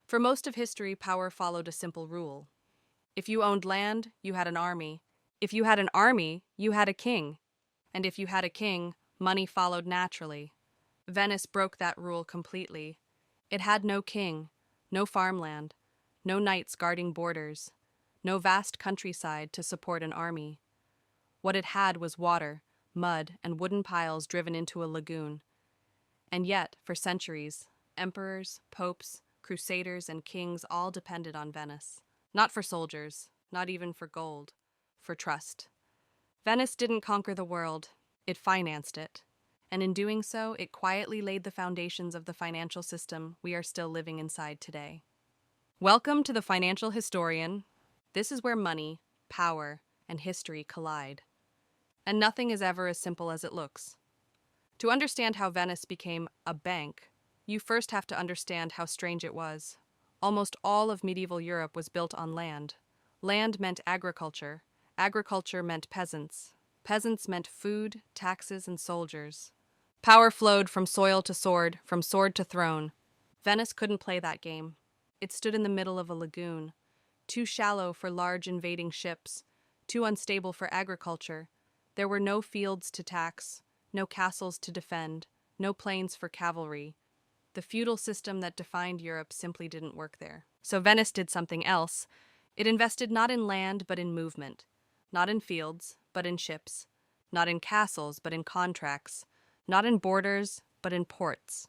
For most of history, power followed a simple rule. If you owned land, you had an army. If you had an army, you had a king. And if you had a king, money followed naturally. Venice broke that rule completely. It had no king, no farmland, no knights guarding borders, no vast countryside to support an army. What it had was water, mud, and wooden piles driven into a lagoon. And yet, for centuries, emperors, popes, crusaders, and kings all depended on Venice. Not for soldiers, not even for gold, for trust. Venice didn't conquer the world, it financed it. And in doing so, it quietly laid the foundations of the financial system we are still living inside today. Welcome to the Financial Historian. This is where money, power, and history collide. And nothing is ever as simple as it looks. To understand how Venice became a bank, you first have to understand how strange it was. Almost all of medieval Europe was built on land. Land meant agriculture. Agriculture meant peasants. Peasants meant food, taxes, and soldiers. Power flowed from soil to sword, from sword to throne. Venice couldn't play that game. It stood in the middle of a lagoon, too shallow for large invading ships, too unstable for agriculture. There were no fields to tax, no castles to defend, no plains for cavalry. The feudal system that defined Europe simply didn't work there. So Venice did something else. It invested not in land but in movement, not in fields but in ships, not in castles but in contracts, not in borders but in ports.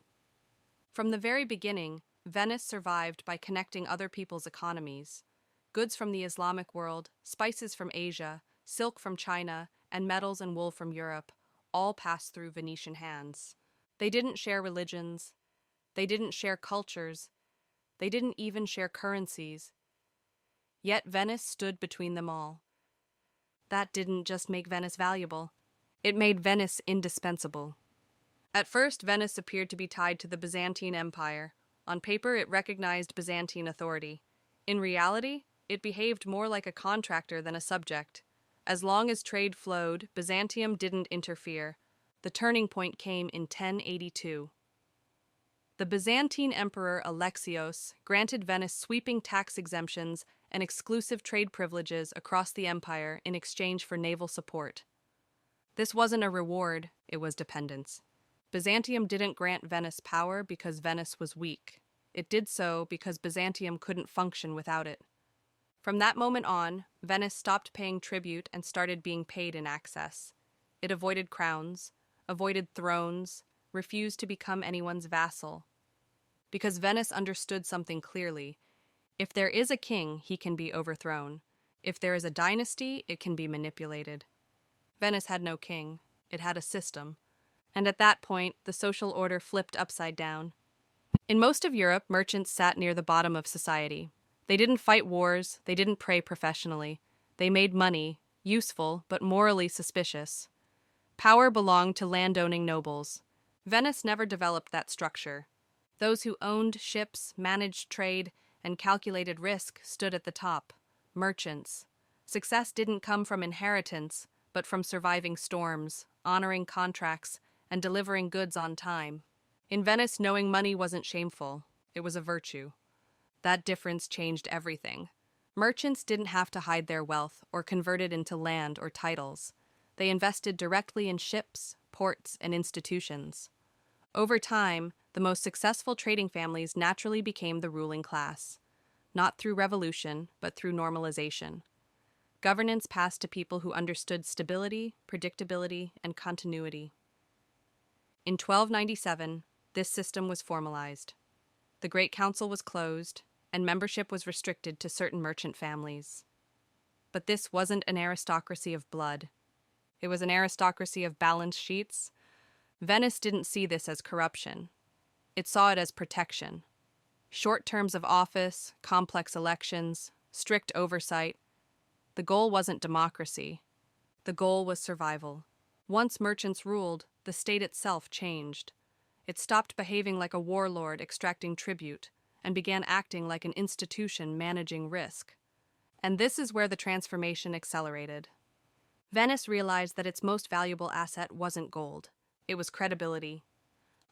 From the very beginning, Venice survived by connecting other people's economies. Goods from the Islamic world, spices from Asia, silk from China, and metals and wool from Europe all passed through Venetian hands. They didn't share religions. They didn't share cultures. They didn't even share currencies. Yet Venice stood between them all. That didn't just make Venice valuable. It made Venice indispensable. At first, Venice appeared to be tied to the Byzantine Empire. On paper, it recognized Byzantine authority. In reality, it behaved more like a contractor than a subject. As long as trade flowed, Byzantium didn't interfere. The turning point came in 1082. The Byzantine Emperor Alexios granted Venice sweeping tax exemptions and exclusive trade privileges across the empire in exchange for naval support. This wasn't a reward, it was dependence. Byzantium didn't grant Venice power because Venice was weak. It did so because Byzantium couldn't function without it. From that moment on, Venice stopped paying tribute and started being paid in access. It avoided crowns, avoided thrones, refused to become anyone's vassal. Because Venice understood something clearly. If there is a king, he can be overthrown. If there is a dynasty, it can be manipulated. Venice had no king. It had a system. And at that point, the social order flipped upside down. In most of Europe, merchants sat near the bottom of society. They didn't fight wars, they didn't pray professionally. They made money, useful but morally suspicious. Power belonged to landowning nobles. Venice never developed that structure. Those who owned ships, managed trade, and calculated risk stood at the top. Merchants. Success didn't come from inheritance, but from surviving storms, honoring contracts, and delivering goods on time. In Venice, knowing money wasn't shameful. It was a virtue. That difference changed everything. Merchants didn't have to hide their wealth or convert it into land or titles. They invested directly in ships, ports, and institutions. Over time, the most successful trading families naturally became the ruling class, not through revolution, but through normalization. Governance passed to people who understood stability, predictability, and continuity. In 1297, this system was formalized. The Great Council was closed, and membership was restricted to certain merchant families. But this wasn't an aristocracy of blood. It was an aristocracy of balance sheets. Venice didn't see this as corruption. It saw it as protection. Short terms of office, complex elections, strict oversight. The goal wasn't democracy. The goal was survival. Once merchants ruled, the state itself changed. It stopped behaving like a warlord extracting tribute and began acting like an institution managing risk. And this is where the transformation accelerated. Venice realized that its most valuable asset wasn't gold. It was credibility.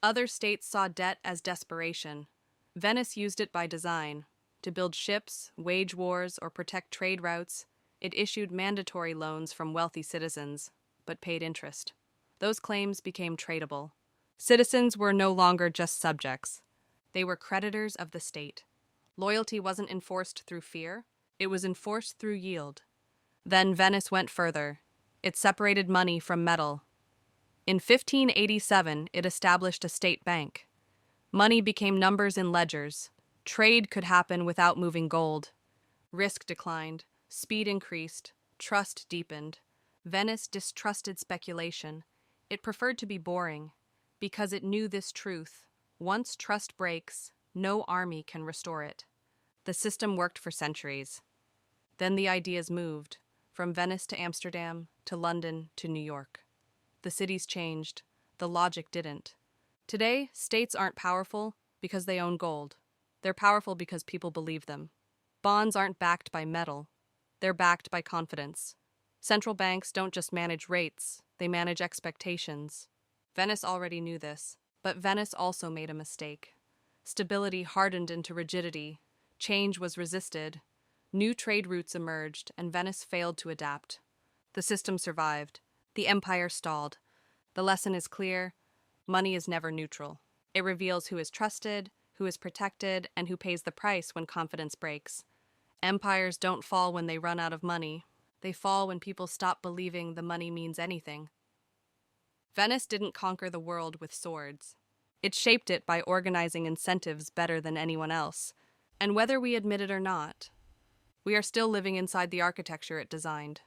Other states saw debt as desperation. Venice used it by design. To build ships, wage wars, or protect trade routes, it issued mandatory loans from wealthy citizens, but paid interest. Those claims became tradable. Citizens were no longer just subjects. They were creditors of the state. Loyalty wasn't enforced through fear, it was enforced through yield. Then Venice went further. It separated money from metal. In 1587, it established a state bank. Money became numbers in ledgers. Trade could happen without moving gold. Risk declined, speed increased, trust deepened. Venice distrusted speculation. It preferred to be boring, because it knew this truth: once trust breaks, no army can restore it. The system worked for centuries. Then the ideas moved, from Venice to Amsterdam, to London, to New York. The cities changed, the logic didn't. Today, states aren't powerful because they own gold. They're powerful because people believe them. Bonds aren't backed by metal. They're backed by confidence. Central banks don't just manage rates, they manage expectations. Venice already knew this, but Venice also made a mistake. Stability hardened into rigidity. Change was resisted. New trade routes emerged, and Venice failed to adapt. The system survived. The empire stalled. The lesson is clear: money is never neutral. It reveals who is trusted, who is protected, and who pays the price when confidence breaks. Empires don't fall when they run out of money. They fall when people stop believing the money means anything. Venice didn't conquer the world with swords. It shaped it by organizing incentives better than anyone else. And whether we admit it or not, we are still living inside the architecture it designed.